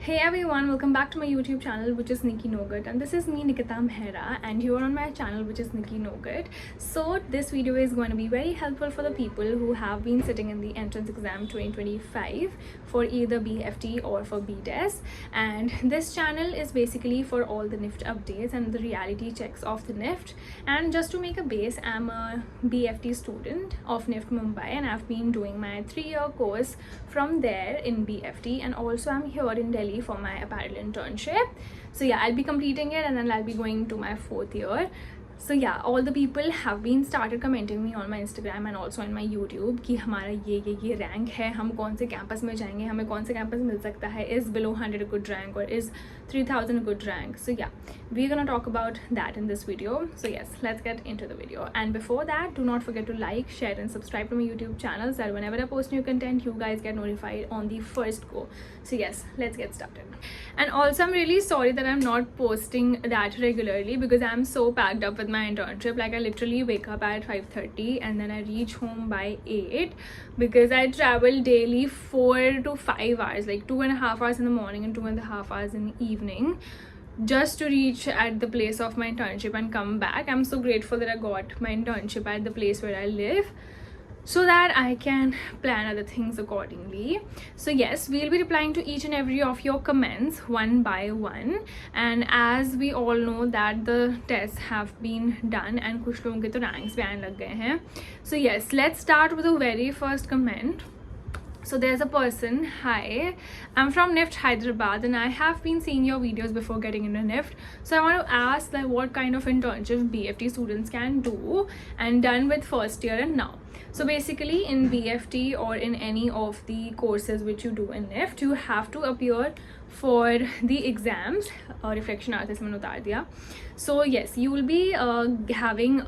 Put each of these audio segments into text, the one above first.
Hey everyone, welcome back to my YouTube channel, which is Nikki Nogut, and this is me, Nikita Mehra, and you are on my channel, which is Nikki Nogut. So this video is going to be very helpful for the people who have been sitting in the entrance exam 2025 for either BFT or for BTES. And this channel is basically for all the NIFT updates and the reality checks of the NIFT. And just to make a base, I'm a BFT student of NIFT Mumbai, and I've been doing my 3-year course from there in BFT, and also I'm here in Delhi for my apparel internship. So yeah, I'll be completing it and then I'll be going to my 4th year. So yeah, all the people have been started commenting me on my Instagram and also on my YouTube कि हमारा ये rank है, हम कौन से campus में जाएंगे, हमें कौन से कैंपस मिल सकता है, is below 100 a good rank or is 3000 a good rank. So yeah, we're gonna talk about that in this video. So yes, let's get into the video. And before that, do not forget to like, share and subscribe to my YouTube channel so that whenever I post new content, you guys get notified on the first go. So yes, let's get started. And also, I'm really sorry that I'm not posting that regularly because I'm so packed up with my internship. Like I literally wake up at 5:30 and then I reach home by 8 because I travel daily 4 to 5 hours, like 2.5 hours in the morning and 2.5 hours in the evening, just to reach at the place of my internship and come back. I'm so grateful that I got my internship at the place where I live so that I can plan other things accordingly. So yes, we'll be replying to each and every of your comments one by one, and as we all know that the tests have been done and कुछ लोगों के तो ranks भी आने लग गए हैं. So yes, let's start with the very first comment. So there's a person, hi, I'm from NIFT Hyderabad and I have been seeing your videos before getting into NIFT. So I want to ask that what kind of internship BFT students can do and done with first year and now. So basically in BFT or in any of the courses which you do in NIFT, you have to appear for the exams. Reflection आते से मैंने उतार दिया. So yes, you will be having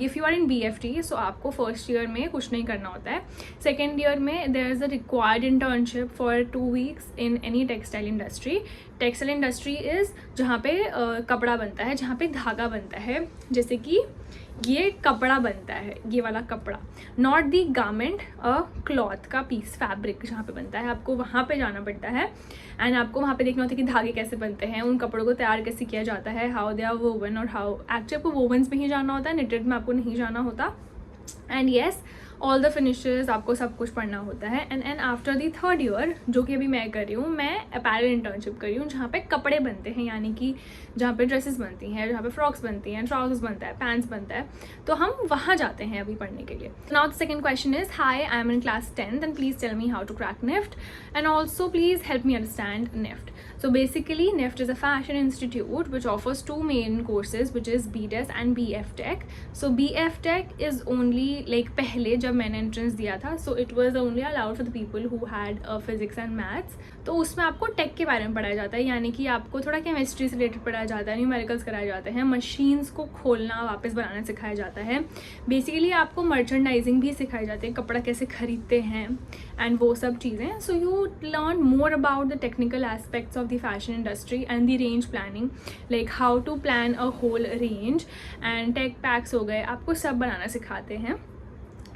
if you are in BFT, so आपको first year में कुछ नहीं करना होता है. Second year में there is a required internship for 2 weeks in any textile industry. Textile industry is जहाँ पे कपड़ा बनता है, जहाँ पे धागा बनता है, जैसे कि ये कपड़ा बनता है, ये वाला कपड़ा, not the garment, a cloth का पीस, फैब्रिक जहाँ पे बनता है, आपको वहाँ पे जाना पड़ता है एंड आपको वहाँ पे देखना होता है कि धागे कैसे बनते हैं, उन कपड़ों को तैयार कैसे किया जाता है, हाउ दे आर वोवन, और हाउ एक्चुअली आपको वोवन्स में ही जाना होता है, निटेड में आपको नहीं जाना होता. And yes, all the finishes आपको सब कुछ पढ़ना होता है. And after the 3rd year, जो कि अभी मैं कर रही हूँ, मैं अपैरल इंटर्नशिप कर रही हूँ जहाँ पे कपड़े बनते हैं, यानी कि जहाँ पे ड्रेसेस बनती हैं, जहाँ पे फ्रॉक्स बनती हैं, ट्राउजर्स बनता है, पैंट्स बनता है, तो हम वहाँ जाते हैं अभी पढ़ने के लिए. Now the second question is, hi, I am in class 10th and please tell me how to crack NIFT and also please help me understand NIFT. So basically NIFT is a fashion institute which offers 2 main courses, which is BTES and BF Tech. So BF Tech is only like पहले जब मैंने entrance दिया था, so it was only allowed for the people who had physics and maths. तो उसमें आपको take के बारे में पढ़ाया जाता है, यानी कि आपको थोड़ा केमिस्ट्री से रिलेटेड पढ़ाया जाता है, न्यूमेरिकल्स कराए जाते हैं, मशीन्स को खोलना वापस बनाना सिखाया जाता है. बेसिकली आपको मर्चेंडाइजिंग भी सिखाई जाती है, कपड़ा कैसे खरीदते हैं एंड वो सब चीज़ें. So you learn more about the technical aspects of the fashion industry and the range planning, like how to plan a whole range and tech packs हो गए, आपको सब बनाना सिखाते हैं.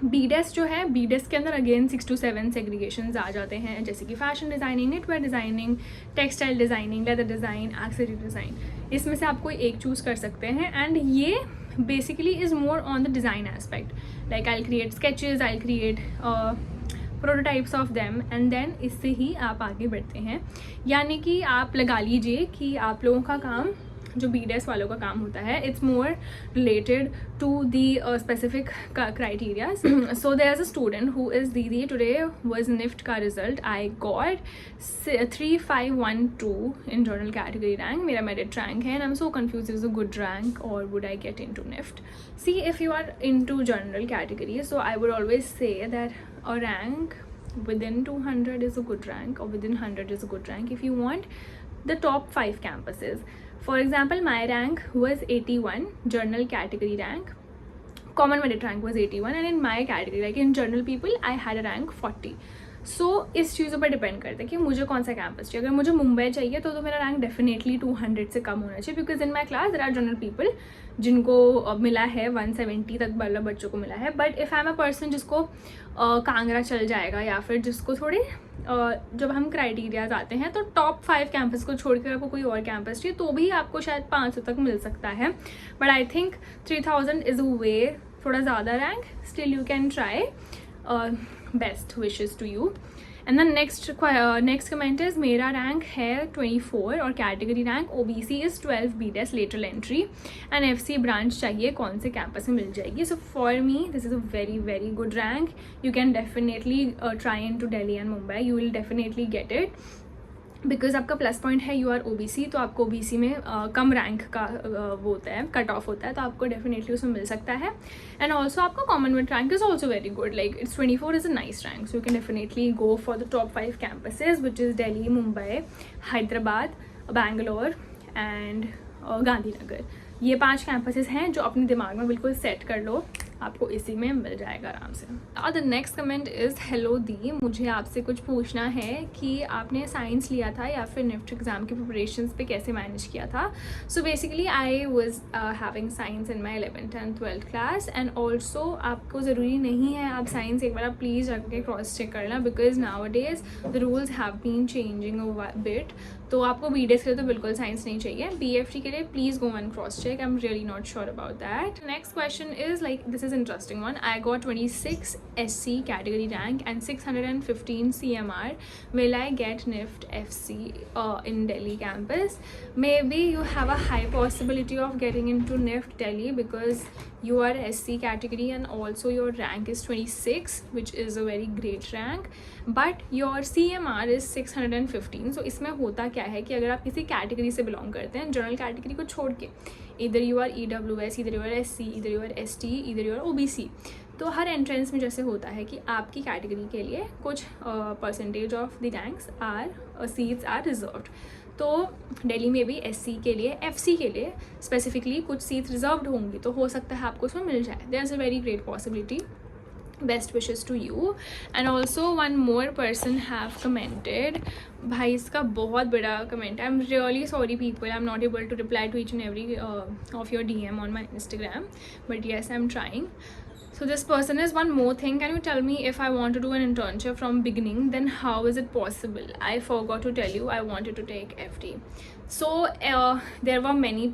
BDES जो है, BDES के अंदर अगेन 6 to 7 सेग्रीगेशंस आ जाते हैं, जैसे कि fashion designing, knitwear designing, textile designing, leather design, accessory design. इसमें से आप कोई एक चूज़ कर सकते हैं एंड ये basically is more on the design aspect. Like I create sketches, I create prototypes of them and then इससे ही आप आगे बढ़ते हैं. यानी कि आप लगा लीजिए कि आप लोगों का काम, जो BDES वालों का काम होता है, it's more related to the specific criterias. So there is a student who is दीदी, टुडे वाज NIFT का रिजल्ट, I got 3512 in general category rank. मेरा मेरिट रैंक है and I am so confuse, is a good rank or would I get in to NIFT. See, if you are in to general category, so I would always say that a rank within 200 is a good rank or within 100 is a good rank if you want the top 5 campuses. For example, my rank was 81, general category rank. Common merit rank was 81, and in my category, like in general people, I had a rank 40. सो इस चीज़ों पर depend करता है कि मुझे कौन सा campus चाहिए. अगर मुझे मुंबई चाहिए तो मेरा रैंक डेफिनेटली 200 से कम होना चाहिए, because in my class there are general people जिनको मिला है 170 तक वाला बच्चों को मिला है. But if I am a person जिसको कांगड़ा चल जाएगा, या फिर जिसको थोड़े जब हम क्राइटेरियाज आते हैं तो टॉप 5 कैंपस को छोड़कर आपको कोई और कैंपस चाहिए तो भी आपको शायद 500 तक मिल सकता है. But I think 3000 is a way थोड़ा ज़्यादा rank. Still you can try. Best wishes to you. And the next comment is मेरा रैंक है 24 और category rank OBC is 12 BDES lateral entry and FC branch चाहिए, कौन से campus में मिल जाएगी. So for me this is a very very good rank. You can definitely try in to Delhi and Mumbai. You will definitely get it because आपका plus point है you are OBC, तो आपको OBC में कम रैंक का वो होता है, कट ऑफ होता है, तो आपको डेफिनेटली उसमें मिल सकता है. एंड ऑल्सो आपका Commonwealth rank is also very good. Like it's 24 is a nice rank. So you can definitely go for the top 5 campuses which is Delhi, Mumbai, Hyderabad, Bangalore and Gandhinagar. ये 5 कैंपसेस हैं जो अपने दिमाग में बिल्कुल सेट कर लो, आपको इसी में मिल जाएगा आराम से. और the next comment is hello दी, मुझे आपसे कुछ पूछना है कि आपने साइंस लिया था या फिर निफ्ट एग्ज़ाम की प्रिपरेशंस पे कैसे मैनेज किया था. So basically I was having science in my 11th and 12th class. And also आपको ज़रूरी नहीं है आप साइंस एक बार आप प्लीज़ जाके क्रॉस चेक करना, because now days the rules have been changing a bit. तो आपको BDES के लिए तो बिल्कुल साइंस नहीं चाहिए. BFT के लिए please go and cross check. I am really not sure about that. Next question is like this is interesting one. I got 26 SC category rank and 615 CMR. Will I get NIFT FC in Delhi campus? Maybe you have a high possibility of getting into NIFT Delhi because you are SC category and also your rank is 26, which is a very great rank. But your CMR is 615. So इसमें होता क्या है कि अगर आप किसी category से belong करते हैं, जनरल कैटेगरी को छोड़ के, इधर यू आर EWS, इधर यू आर SC, इधर यू आर ST, इधर यू आर OBC, तो हर एंट्रेंस में जैसे होता है कि आपकी कैटेगरी के लिए कुछ percentage of the ranks are seats are reserved. तो दिल्ली में भी SC के लिए, FC के लिए स्पेसिफिकली कुछ सीट्स रिजर्व्ड होंगी, तो हो सकता है आपको उसमें मिल जाए. There is a very great possibility. Best wishes to you. And also one more person have commented. भाई इसका बहुत बड़ा कमेंट है. I'm really sorry people, I'm not able to reply to each and every of your DM on my Instagram, but yes, I'm trying. So this person is, one more thing, can you tell me if I want to do an internship from beginning, then how is it possible? I forgot to tell you I wanted to take FD. So there were many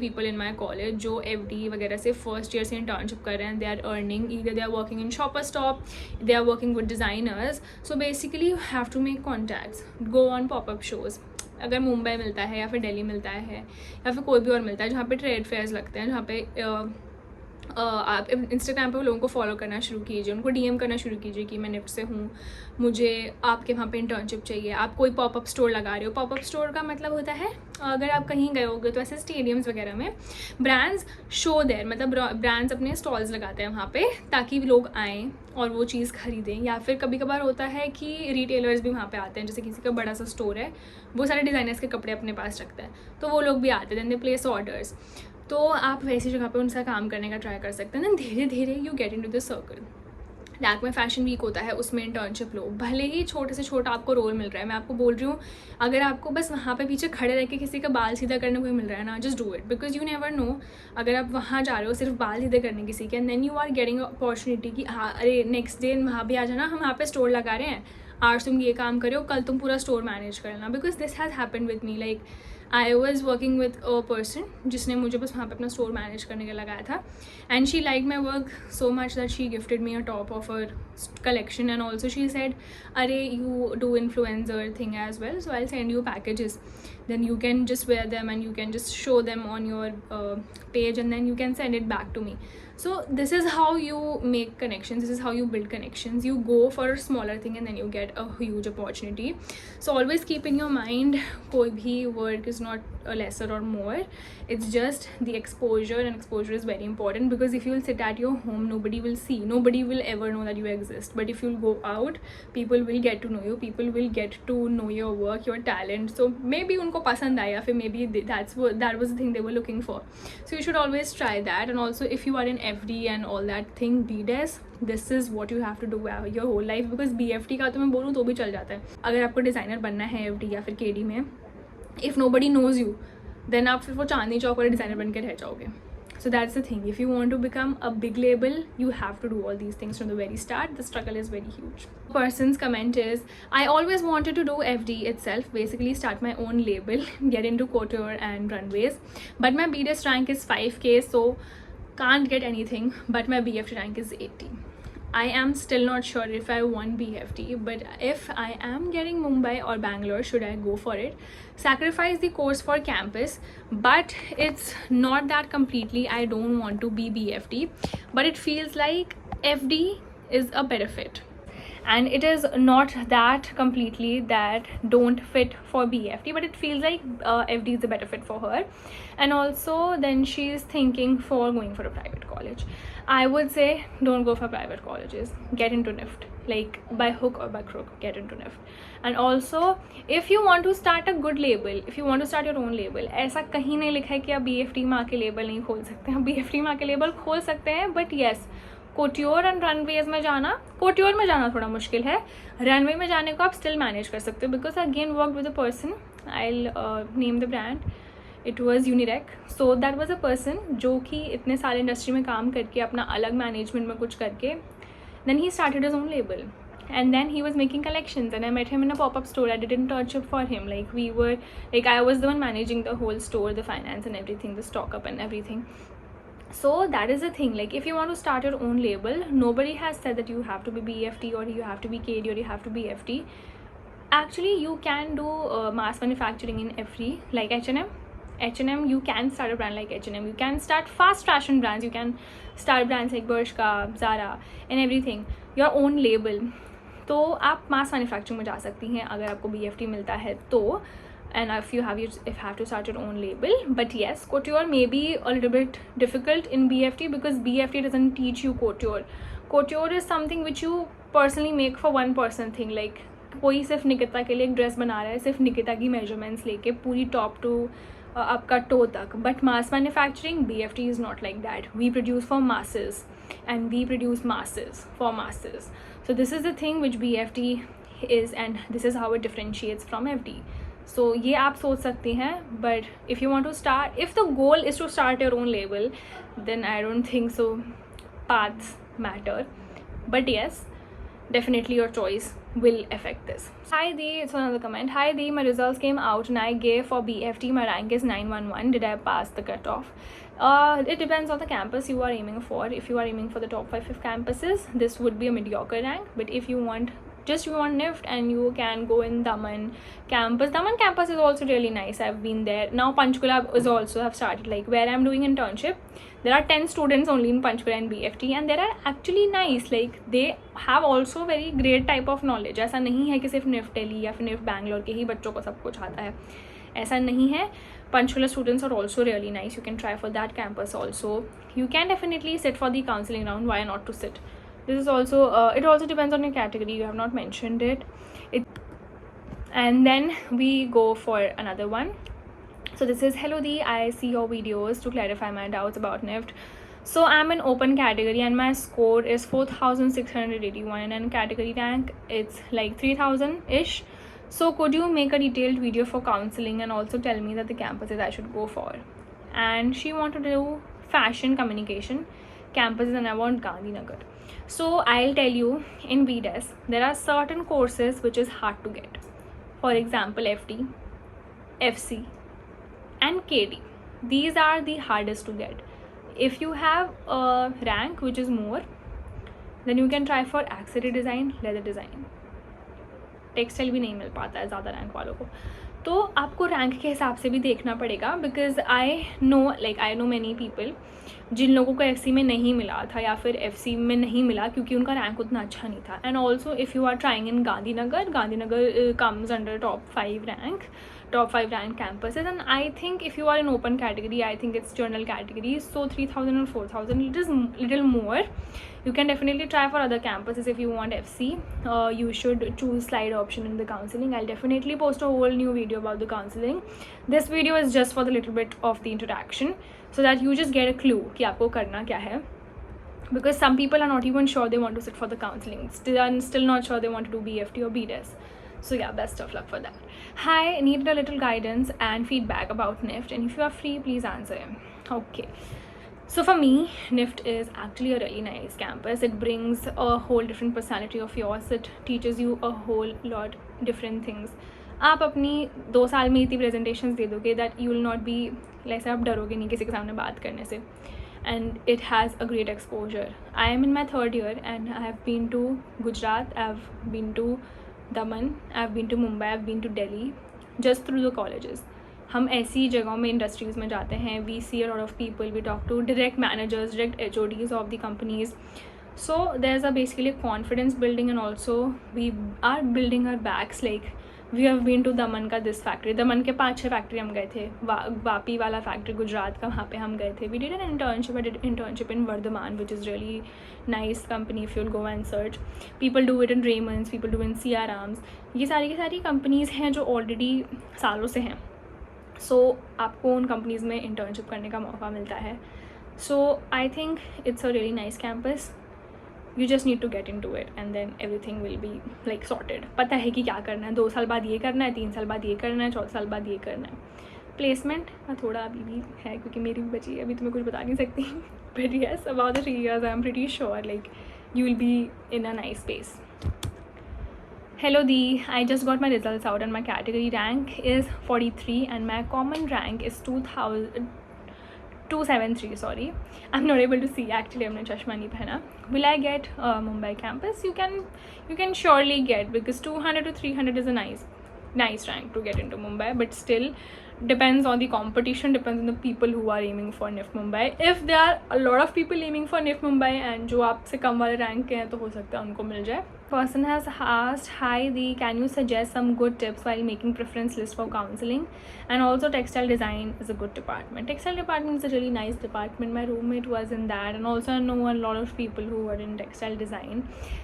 people in my college जो FD वगैरह से first year से internship कर रहे हैं. They are earning, either they are working in Shoppers Stop, they are working with designers. So basically you have to make contacts, go on pop-up shows. अगर मुंबई मिलता है या फिर दिल्ली मिलता है या फिर कोई भी और मिलता है जहाँ पे ट्रेड फेयर्स लगते हैं, जहाँ पे आप इंस्टाग्राम पे लोगों को फॉलो करना शुरू कीजिए, उनको DM करना शुरू कीजिए कि मैं निफ्ट से हूँ, मुझे आपके वहाँ पे इंटर्नशिप चाहिए. आप कोई पॉपअप स्टोर लगा रहे हो. पॉपअप स्टोर का मतलब होता है अगर आप कहीं गए होगे तो ऐसे स्टेडियम्स वगैरह में ब्रांड्स शो देयर, मतलब ब्रांड्स अपने स्टॉल्स लगाते हैं वहाँ पे ताकि लोग आएँ और वो चीज़ खरीदें. या फिर कभी कभार होता है कि रिटेलर्स भी वहाँ पे आते हैं, जैसे किसी का बड़ा सा स्टोर है, वो सारे डिज़ाइनर्स के कपड़े अपने पास रखता है, तो वो लोग भी आते हैं, देन दे प्लेस ऑर्डर्स. तो आप वैसी जगह पे उनसे काम करने का ट्राई कर सकते हैं. देन धीरे धीरे you get into the circle. Lakme fashion week होता है, उसमें इंटर्नशिप लो, भले ही छोटे से छोटा आपको रोल मिल रहा है. मैं आपको बोल रही हूँ अगर आपको बस वहाँ पे पीछे खड़े रह के किसी का बाल सीधा करने को मिल रहा है ना, just do it, because you never know. अगर आप वहाँ जा रहे हो सिर्फ बाल सीधे करने किसी के, and then you are getting opportunity कि हाँ अरे नेक्स्ट डे वहाँ भी आ जाना, हम वहाँ पे स्टोर लगा रहे हैं, आज तुम ये काम करो, कल तुम पूरा स्टोर मैनेज करना. Because this has happened with me. Like I was working with a person जिसने मुझे बस वहाँ पे अपना स्टोर मैनेज करने का लगाया था, and she like my work so much that she gifted me a top of her collection. And also she said अरे you do influencer thing as well, so I'll send you packages, then you can just wear them and you can just show them on your page and then you can send it back to me. So this is how you make connections, this is how you build connections. You go for a smaller thing and then you get a huge opportunity. So always keep in your mind कोई भी work is not lesser or more. It's just the exposure, and exposure is very important, because if you'll sit at your home, nobody will see, nobody will ever know that you exist. But if you'll go out, people will get to know you, people will get to know your work, your talent. So maybe unko pasand aaya, फिर maybe that was the thing they were looking for. So you should always try that. And also, if you are in FD and all that thing, BDES, this is what you have to do your whole life. Because BFT का तो मैं बोलूँ तो भी चल जाता है. अगर आपको डिज़ाइनर बनना है FD या फिर KD में, if nobody knows you, then आप फिर वो चांदनी चौक वाले डिज़ाइनर बन के रह जाओगे. So that's the thing. If you want to become a big label, you have to do all these things from the very start. The struggle is very huge. Person's comment is, I always wanted to do FD itself, basically start my own label, get into couture and runways. But my BDS rank is 5K, so can't get anything. But my BFT rank is 80. I am still not sure if I want BFT, but if I am getting Mumbai or Bangalore, should I go for it? Sacrifice the course for campus, but it's not that completely I don't want to be BFT, but it feels like FD is a better fit. And it is not that completely that don't fit for BFT, but it feels like FD is a better fit for her. And also then she's thinking for going for a private college. I would say don't go for private colleges, get into NIFT, like by hook or by crook, get into NIFT. And also if you want to start a good label, if you want to start your own label, ऐसा कहीं नहीं लिखा है कि आप BFT में आके label नहीं खोल सकते हैं. BFT में आके label खोल सकते हैं, but yes, कोट्योर एंड रनवेज में जाना, कोट्योर में जाना थोड़ा मुश्किल है, रनवे में जाने को आप स्टिल मैनेज कर सकते हो. Because again work with a person, I name the brand, it was यूनिरेक. So that was a person जो कि इतने साल इंडस्ट्री में काम करके अपना अलग मैनेजमेंट में कुछ करके देन ही started his own label. And then he was making collections, and I met him in a pop-up store. I did an internship for him. I was the one managing the whole store, the finance and everything, the stock up and everything. So that is the thing. Like, if you want to start your own label, nobody has said that you have to be BFT or you have to be KD or you have to be FD. Actually, you can do mass manufacturing in FD, like H&M. You can start a brand like H&M. You can start fast fashion brands. You can start brands like Bershka, Zara and everything. Your own label. तो आप mass manufacturing में जा सकती हैं अगर आपको BFT मिलता है तो. And if you have to start your own label. But yes, couture may be a little bit difficult in BFT because BFT doesn't teach you couture. Couture is something which you personally make for one person thing. Like कोई सिर्फ निकिता के लिए एक dress बना रहा है, सिर्फ निकिता की मेजरमेंट्स लेके पूरी टॉप टू आपका टो तक. But mass manufacturing BFT is not like that. We produce for masses and we produce masses for masses. So this is the thing which BFT is, and this is how it differentiates from FD. So ये आप सोच सकते हैं. But if you want to start, if the goal is to start your own label, then I don't think so paths matter. But yes, definitely your choice will affect this. Hi Dee, it's another comment. Hi Dee, my results came out and I gave for BFT. My rank is 911. Did I pass the cutoff? It depends on the campus you are aiming for. If you are aiming for the top 5 campuses, this would be a mediocre rank. But if you want NIFT and you can go in Daman campus. Daman campus is also really nice. I've been there. Now Panchkula is also have started, like where I'm doing internship. There are 10 students only in Panchkula and BFT and they are actually nice. Like they have also very great type of knowledge. ऐसा नहीं है कि सिर्फ NIFT Delhi या फिर NIFT Bangalore के ही बच्चों को सब कुछ आता है, ऐसा नहीं है. Panchkula students are also really nice. You can try for that campus also. You can definitely sit for the counseling round. Why not to sit? This is also it also depends on your category. You have not mentioned it. And then we go for another one. So this is hello Dee, I see your videos to clarify my doubts about NIFT. So I'm in open category and my score is 4681 and in category rank it's like 3000 ish. So could you make a detailed video for counseling and also tell me that the campuses I should go for? And she wanted to do fashion communication campuses and I want Gandhinagar. So I'll tell you, in BDES there are certain courses which is hard to get. For example, FD, FC and KD. These are the hardest to get. If you have a rank which is more, then you can try for accessory design, leather design. Textile भी नहीं मिल पाता है ज़्यादा rank वालों को. तो आपको rank के हिसाब से भी देखना पड़ेगा, because I know many people जिन लोगों को FC में नहीं मिला था या फिर FC में नहीं मिला क्योंकि उनका रैंक उतना अच्छा नहीं था. And also if you are trying in Gandhinagar comes under top 5 rank campuses, and I think if you are in open category, I think it's general category, so 3,000 or 4,000, it is little more. You can definitely try for other campuses if you want FC. You should choose slide option in the counseling. I'll definitely post a whole new video about the counseling. This video is just for the little bit of the introduction, so that you just get a clue कि आपको करना क्या है, because some people are not even sure they want to sit for the counseling, still not sure they want to do BFT or BDES. So yeah, best of luck for that. Hi, needed a little guidance and feedback about NIFT, and if you are free, please answer. Okay, so for me, NIFT is actually a really nice campus. It brings a whole different personality of yours. It teaches you a whole lot different things. आप अपनी 2 साल में इतनी presentations दे दोगे that you will not be like, आप डरोगे नहीं किसी के सामने बात करने से. And it has a great exposure. I am in my 3rd year and I have been to Gujarat, I have been to Daman, I've been to Mumbai, I've been to Delhi, just through the colleges. हम ऐसी जगहों में industries में जाते हैं. We see a lot of people, we talk to direct managers, direct HODs of the companies. So there's a basically confidence building, and also we are building our backs. Like we have been to दमन का this factory, दमन के 5-6 factory हम गए थे. वापी वाला factory Gujarat का, वहाँ पे हम गए थे. We did an internship. I did internship in Vardhaman, which is really nice company if you'll go and search. People do it in Raymond's, people do in CR Arms. ये सारी की सारी कंपनीज़ हैं जो ऑलरेडी सालों से हैं. So आपको उन कंपनीज़ में इंटर्नशिप करने का मौका मिलता है. So I think it's a really nice campus. You just need to get into it and then everything will be like sorted. पता है कि क्या करना है. 2 साल बाद ये करना है, 3 साल बाद ये करना है, 4 साल बाद ये करना है. प्लेसमेंट थोड़ा अभी भी है क्योंकि मेरी भी बची है, अभी तो मैं कुछ बता नहीं सकती. But yes, about the 3 years I am pretty sure like you will be in a nice space. Hello Dee, I just got my results out and my category rank is 43 and my common rank is 273. Sorry, I'm not able to see actually. हमने चश्मा नहीं पहना. Will I get Mumbai campus? You can surely get, because 200 to 300 is a nice rank to get into Mumbai, but still depends on the competition, depends on the people who are aiming for NIFT Mumbai. If there are a lot of people aiming for NIFT Mumbai and जो आपसे कम वाले rank के हैं तो हो सकता है उनको मिल जाए. Person has asked, hi Dee, can you suggest some good tips while making preference list for counseling? And also textile design is a good department. Textile department is a really nice department. My roommate was in that, and also I know a lot of people who are in textile design.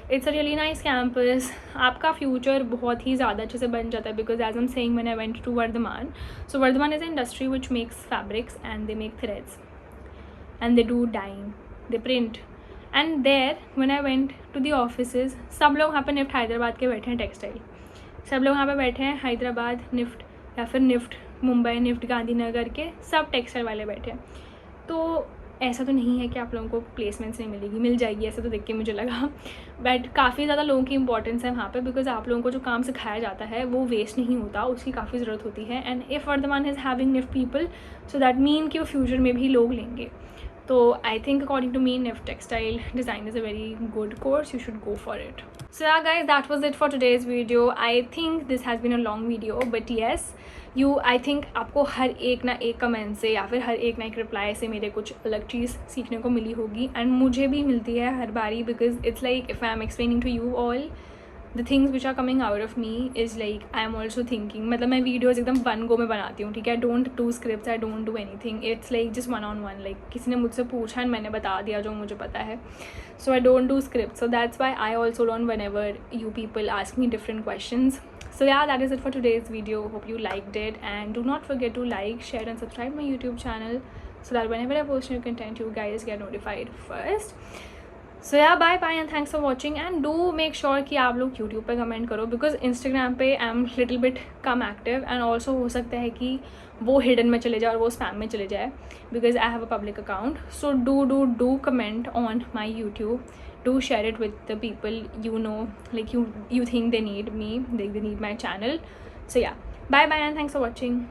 It's a really nice campus. आपका future बहुत ही ज़्यादा अच्छे से बन जाता है, because as I'm saying, when I went to Vardhaman, so Vardhaman is an industry which makes fabrics and they make threads and they do dyeing, they print. And there when I went to the offices, सब लोग वहाँ पे NIFT Hyderabad के बैठे हैं. Textile सब लोग वहाँ पे बैठे हैं. हैदराबाद निफ्ट या फिर निफ्ट मुंबई, निफ्ट गांधीनगर के सब टेक्सटाइल वाले बैठे हैं. तो ऐसा तो नहीं है कि आप लोगों को प्लेसमेंट्स नहीं मिलेगी, मिल जाएगी, ऐसा तो देख के मुझे लगा. बट काफ़ी ज़्यादा लोगों की इंपॉर्टेंस है वहाँ पे, बिकॉज आप लोगों को जो काम सिखाया जाता है वो वेस्ट नहीं होता, उसकी काफ़ी ज़रूरत होती है. And if Vardhaman is having NIFT people, so that mean कि वो फ्यूचर में भी लोग लेंगे. So I think according to me, NIFT textile design is a very good course. You should go for it. So yeah guys, that was it for today's video. I think this has been a long video, but yes, I think आपको हर एक ना एक comment से या फिर हर एक ना एक रिप्लाई से मेरे कुछ अलग चीज़ सीखने को मिली होगी. एंड मुझे भी मिलती है हर बारी, because it's like if I am explaining to you all, the things which are coming out of me is like I am also thinking. मतलब मैं वीडियोज़ एकदम वन गो में बनाती हूँ, ठीक है. Don't do script, I don't do anything. It's like just 1-on-1. Like किसी ने मुझसे पूछा एंड मैंने बता दिया जो मुझे पता है. So I don't do script. So that's why I also don't want ever you people ask me different questions. So yeah, that is it for today's video. Hope you liked it, and do not forget to like, share and subscribe my YouTube channel so that whenever I post new content, you guys get notified first. So yeah, bye and thanks for watching, and do make sure कि आप लोग YouTube पे comment करो, because Instagram पे I am little bit come active, and also हो सकता है कि वो hidden में चले जाए और वो spam में चले जाए, because I have a public account. So do comment on my YouTube. Do share it with the people you know, like you think they need me, they need my channel. So yeah, bye and thanks for watching.